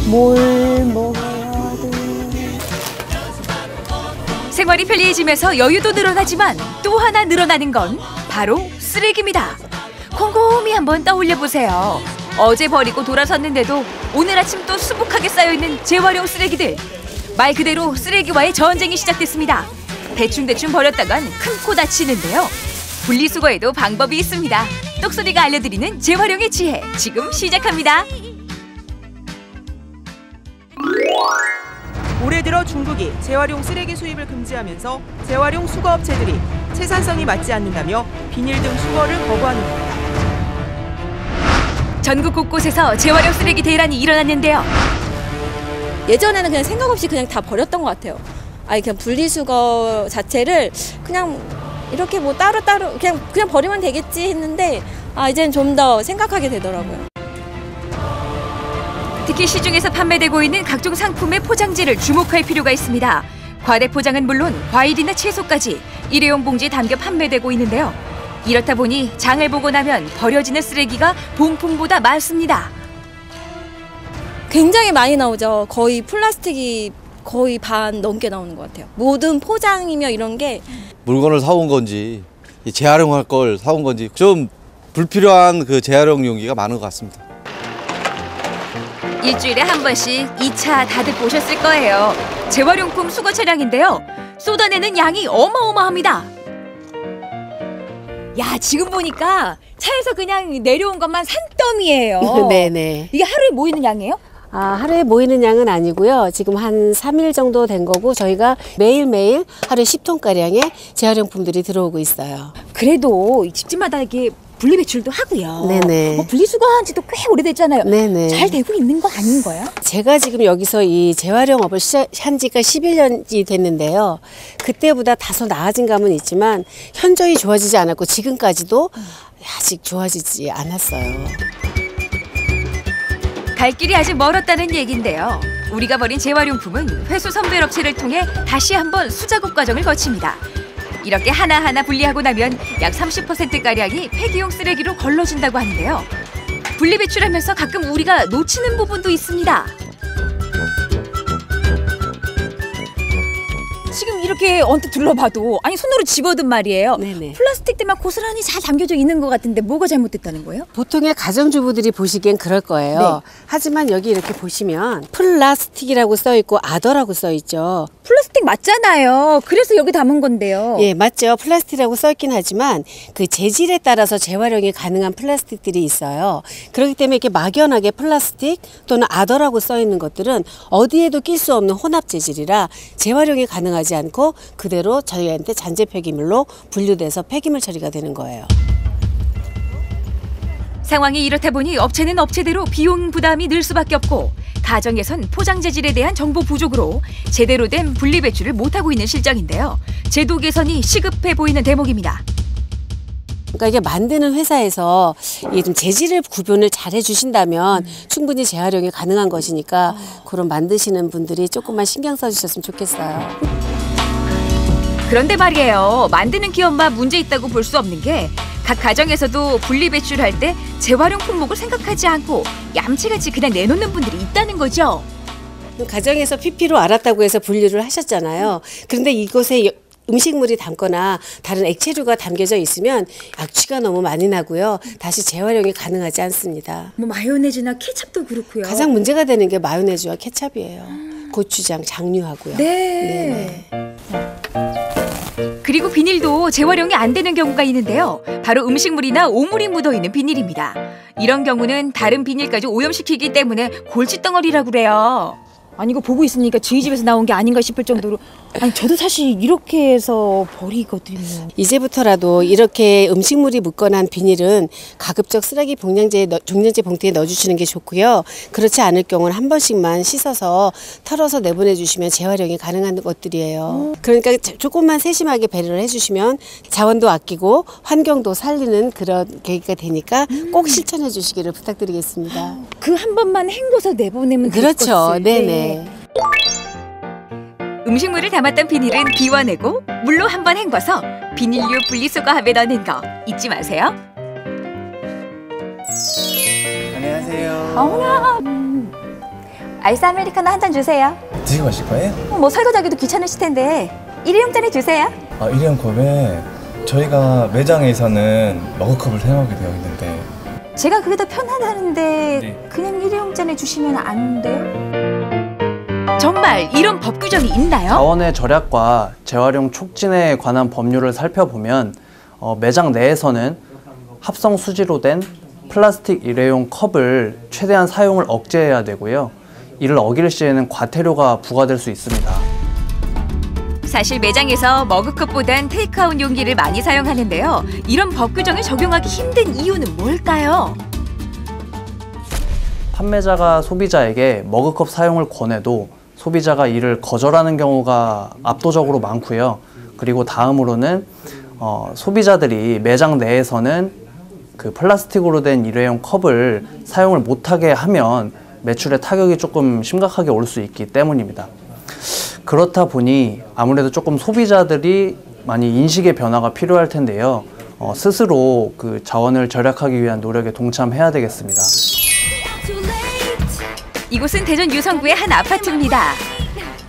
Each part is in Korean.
뭘 먹어야 돼. 생활이 편리해지면서 여유도 늘어나지만 또 하나 늘어나는 건 바로 쓰레기입니다. 곰곰이 한번 떠올려 보세요. 어제 버리고 돌아섰는데도 오늘 아침 또 수북하게 쌓여있는 재활용 쓰레기들. 말 그대로 쓰레기와의 전쟁이 시작됐습니다. 대충대충 버렸다간 큰 코 다치는데요. 분리수거에도 방법이 있습니다. 똑소리가 알려드리는 재활용의 지혜, 지금 시작합니다. 올해 들어 중국이 재활용 쓰레기 수입을 금지하면서 재활용 수거업체들이 생산성이 맞지 않는다며 비닐 등 수거를 거부하는 겁니다. 전국 곳곳에서 재활용 쓰레기 대란이 일어났는데요. 예전에는 그냥 생각 없이 그냥 다 버렸던 것 같아요. 아니 그냥 분리수거 자체를 그냥 이렇게 뭐 따로따로 그냥 버리면 되겠지 했는데 이제는 좀 더 생각하게 되더라고요. 특히 시중에서 판매되고 있는 각종 상품의 포장지를 주목할 필요가 있습니다. 과대 포장은 물론 과일이나 채소까지 일회용 봉지에 담겨 판매되고 있는데요. 이렇다 보니 장을 보고 나면 버려지는 쓰레기가 봉풍보다 많습니다. 굉장히 많이 나오죠. 거의 플라스틱이 거의 반 넘게 나오는 것 같아요. 모든 포장이며 이런 게 물건을 사온 건지 재활용할 걸 사온 건지 좀 불필요한 그 재활용 용기가 많은 것 같습니다. 일주일에 한 번씩 이 차 다들 보셨을 거예요. 재활용품 수거 차량인데요. 쏟아내는 양이 어마어마합니다. 야, 지금 보니까 차에서 그냥 내려온 것만 산더미예요. 네네. 이게 하루에 모이는 양이에요? 하루에 모이는 양은 아니고요. 지금 한 3일 정도 된 거고 저희가 매일매일 하루에 10톤가량의 재활용품들이 들어오고 있어요. 그래도 집집마다 이게 분리배출도 하고요. 네네. 분리수거한 지도 꽤 오래됐잖아요. 네네. 잘 되고 있는 거 아닌 거예요? 제가 지금 여기서 이 재활용업을 시작한 지가 11년이 됐는데요. 그때보다 다소 나아진 감은 있지만 현저히 좋아지지 않았고 지금까지도 아직 좋아지지 않았어요. 갈 길이 아직 멀었다는 얘기인데요. 우리가 버린 재활용품은 회수 선별업체를 통해 다시 한번 수작업 과정을 거칩니다. 이렇게 하나하나 분리하고 나면 약 30%가량이 폐기용 쓰레기로 걸러진다고 하는데요. 분리배출하면서 가끔 우리가 놓치는 부분도 있습니다. 지금 이렇게 언뜻 둘러봐도 손으로 집어든 말이에요. 네네. 플라스틱들만 고스란히 잘 담겨져 있는 것 같은데 뭐가 잘못됐다는 거예요? 보통의 가정주부들이 보시기엔 그럴 거예요. 네. 하지만 여기 이렇게 보시면 플라스틱이라고 써있고 아더라고 써있죠. 플라스틱 맞잖아요. 그래서 여기 담은 건데요. 예, 맞죠. 플라스틱이라고 써있긴 하지만 그 재질에 따라서 재활용이 가능한 플라스틱들이 있어요. 그렇기 때문에 이렇게 막연하게 플라스틱 또는 아더라고 써있는 것들은 어디에도 낄 수 없는 혼합 재질이라 재활용이 가능하지 않고 그대로 저희한테 잔재 폐기물로 분류돼서 폐기물 처리가 되는 거예요. 상황이 이렇다 보니 업체는 업체대로 비용 부담이 늘 수밖에 없고 가정에선 포장 재질에 대한 정보 부족으로 제대로 된 분리배출을 못하고 있는 실정인데요. 제도 개선이 시급해 보이는 대목입니다. 그러니까 이게 만드는 회사에서 이게 좀 재질을 구분을 잘 해주신다면 충분히 재활용이 가능한 것이니까 그런 만드시는 분들이 조금만 신경 써주셨으면 좋겠어요. 그런데 말이에요. 만드는 기업만 문제 있다고 볼 수 없는 게 각 가정에서도 분리배출할 때 재활용 품목을 생각하지 않고 얌체같이 그냥 내놓는 분들이 있다는 거죠. 가정에서 PP로 알았다고 해서 분류를 하셨잖아요. 그런데 이곳에 음식물이 담거나 다른 액체류가 담겨져 있으면 악취가 너무 많이 나고요. 다시 재활용이 가능하지 않습니다. 뭐 마요네즈나 케첩도 그렇고요. 가장 문제가 되는 게 마요네즈와 케첩이에요. 고추장, 장류하고요. 네. 그리고 비닐도 재활용이 안 되는 경우가 있는데요. 바로 음식물이나 오물이 묻어있는 비닐입니다. 이런 경우는 다른 비닐까지 오염시키기 때문에 골칫덩어리라고 그래요. 아니 이거 보고 있으니까 저희 집에서 나온 게 아닌가 싶을 정도로 저도 사실 이렇게 해서 버리거든요. 이제부터라도 이렇게 음식물이 묻거나 한 비닐은 가급적 쓰레기 종량제 봉투에 넣어주시는 게 좋고요. 그렇지 않을 경우는 한 번씩만 씻어서 털어서 내보내 주시면 재활용이 가능한 것들이에요. 그러니까 조금만 세심하게 배려를 해주시면 자원도 아끼고 환경도 살리는 그런 계기가 되니까 꼭 실천해 주시기를 부탁드리겠습니다. 그 한 번만 헹궈서 내보내면 그렇죠. 네네. 음식물을 담았던 비닐은 비워내고 물로 한번 헹궈서 비닐류 분리수거함에 넣는 거 잊지 마세요. 안녕하세요. 어머나. 아이스 아메리카노 한 잔 주세요. 드시고 가실 거예요? 뭐 설거지하기도 귀찮으실 텐데 일회용 잔에 주세요. 아, 일회용 컵에 저희가 매장에서는 머그컵을 사용하게 되어 있는데 제가 그게 더 편하다는데 네. 그냥 일회용 잔에 주시면 안 돼요? 정말 이런 법 규정이 있나요? 자원의 절약과 재활용 촉진에 관한 법률을 살펴보면 매장 내에서는 합성 수지로 된 플라스틱 일회용 컵을 최대한 사용을 억제해야 되고요. 이를 어길 시에는 과태료가 부과될 수 있습니다. 사실 매장에서 머그컵보단 테이크아웃 용기를 많이 사용하는데요. 이런 법 규정을 적용하기 힘든 이유는 뭘까요? 판매자가 소비자에게 머그컵 사용을 권해도 소비자가 이를 거절하는 경우가 압도적으로 많고요. 그리고 다음으로는 소비자들이 매장 내에서는 그 플라스틱으로 된 일회용 컵을 사용을 못하게 하면 매출에 타격이 조금 심각하게 올 수 있기 때문입니다. 그렇다 보니 아무래도 조금 소비자들이 많이 인식의 변화가 필요할 텐데요. 스스로 그 자원을 절약하기 위한 노력에 동참해야 되겠습니다. 이곳은 대전 유성구의 한 아파트입니다.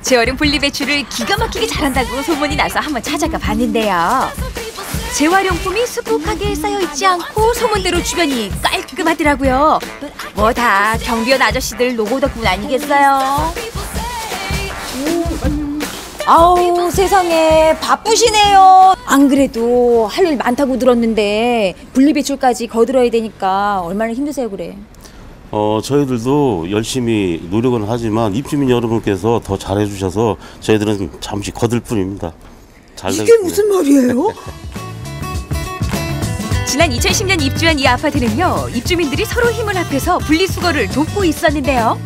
재활용 분리배출을 기가 막히게 잘한다고 소문이 나서 한번 찾아가 봤는데요. 재활용품이 수북하게 쌓여있지 않고 소문대로 주변이 깔끔하더라고요. 뭐 다 경비원 아저씨들 노고 덕분 아니겠어요? 아우 세상에 바쁘시네요. 안 그래도 할 일 많다고 들었는데 분리배출까지 거들어야 되니까 얼마나 힘드세요 그래? 저희들도 열심히 노력은 하지만 입주민 여러분께서 더 잘해주셔서 저희들은 잠시 거들 뿐입니다. 이게 무슨 말이에요? 지난 2010년 입주한 이 아파트는요. 입주민들이 서로 힘을 합해서 분리수거를 돕고 있었는데요.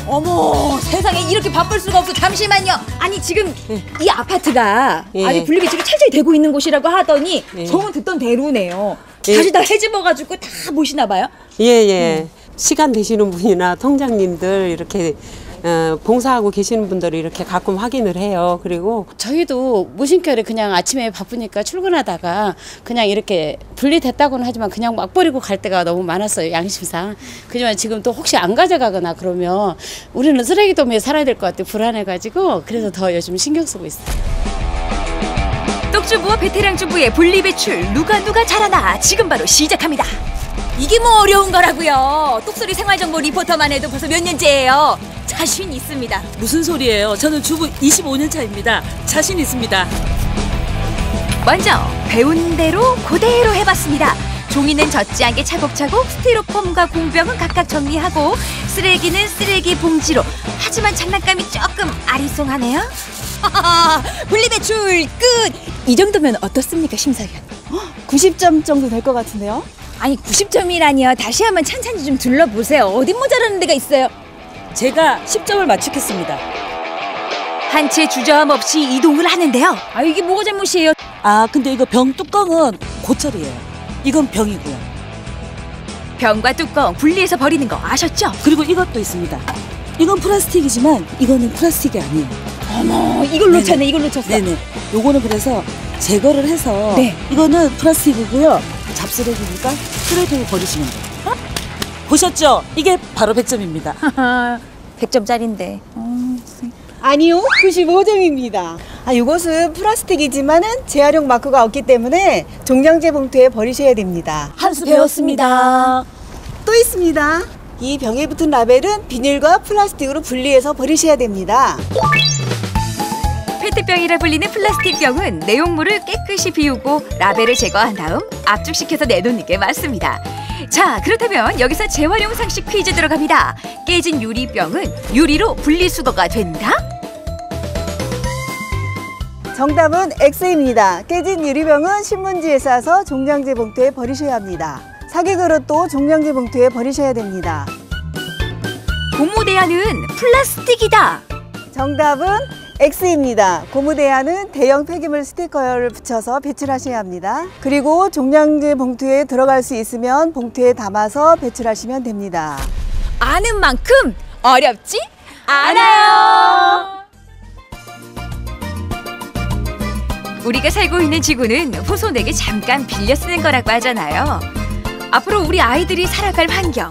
어머 세상에 이렇게 바쁠 수가 없어. 잠시만요. 아니 지금 이 아파트가 아직 분리배출이 찰찰 되고 있는 곳이라고 하더니 소문 듣던 대로네요. 다시 다 헤집어가지고 다 모시나 봐요? 예. 시간 되시는 분이나 통장님들 이렇게 봉사하고 계시는 분들이 이렇게 가끔 확인을 해요. 그리고 저희도 무심결에 그냥 아침에 바쁘니까 출근하다가 그냥 이렇게 분리됐다고는 하지만 그냥 막 버리고 갈 때가 너무 많았어요. 양심상. 그지만 지금 또 혹시 안 가져가거나 그러면 우리는 쓰레기도에 살아야 될 것 같아요. 불안해가지고 그래서 더 요즘 신경 쓰고 있어요. 떡주부와 베테랑 주부의 분리배출 누가 잘하나 지금 바로 시작합니다. 이게 뭐 어려운 거라고요. 똑소리 생활정보 리포터만 해도 벌써 몇 년째예요. 자신 있습니다. 무슨 소리예요? 저는 주부 25년 차입니다. 자신 있습니다. 먼저 배운 대로 그대로 해봤습니다. 종이는 젖지 않게 차곡차곡 스티로폼과 공병은 각각 정리하고 쓰레기는 쓰레기 봉지로. 하지만 장난감이 조금 아리송하네요. 분리배출 끝! 이 정도면 어떻습니까 심사위원? 90점 정도 될 것 같은데요? 아니 90점이라니요. 다시 한번 찬찬히 좀 둘러보세요. 어디 모자라는 데가 있어요? 제가 10점을 맞추겠습니다. 한 채 주저함 없이 이동을 하는데요. 아 이게 뭐가 잘못이에요? 근데 이거 병 뚜껑은 고철이에요. 이건 병이고요. 병과 뚜껑 분리해서 버리는 거 아셨죠? 그리고 이것도 있습니다. 이건 플라스틱이지만 이거는 플라스틱이 아니에요. 어머 이걸 놓쳤네. 이걸 놓쳤어. 네네. 요거는 그래서 제거를 해서 이거는 플라스틱이고요. 잡쓰레기니까 쓰레기로 버리시면 돼요. 보셨죠? 이게 바로 100점입니다. 100점짜리인데. 아니요, 95점입니다. 이것은 플라스틱이지만은 재활용 마크가 없기 때문에 종량제 봉투에 버리셔야 됩니다. 한 수 배웠습니다. 또 있습니다. 이 병에 붙은 라벨은 비닐과 플라스틱으로 분리해서 버리셔야 됩니다. 페트병이라 불리는 플라스틱 병은 내용물을 깨끗이 비우고 라벨을 제거한 다음 압축시켜서 내놓는 게 맞습니다. 자, 그렇다면 여기서 재활용 상식 퀴즈 들어갑니다. 깨진 유리병은 유리로 분리수거가 된다? 정답은 X입니다. 깨진 유리병은 신문지에 싸서 종량제 봉투에 버리셔야 합니다. 사기 그릇도 종량제 봉투에 버리셔야 됩니다. 고무대야는 플라스틱이다. 정답은 X입니다. 고무대야는 대형 폐기물 스티커를 붙여서 배출하셔야 합니다. 그리고 종량제 봉투에 들어갈 수 있으면 봉투에 담아서 배출하시면 됩니다. 아는 만큼 어렵지 않아요. 우리가 살고 있는 지구는 후손에게 잠깐 빌려 쓰는 거라고 하잖아요. 앞으로 우리 아이들이 살아갈 환경,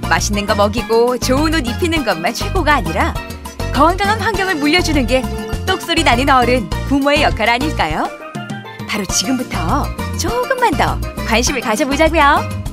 맛있는 거 먹이고 좋은 옷 입히는 것만 최고가 아니라 건강한 환경을 물려주는 게 똑소리 나는 어른, 부모의 역할 아닐까요? 바로 지금부터 조금만 더 관심을 가져보자고요.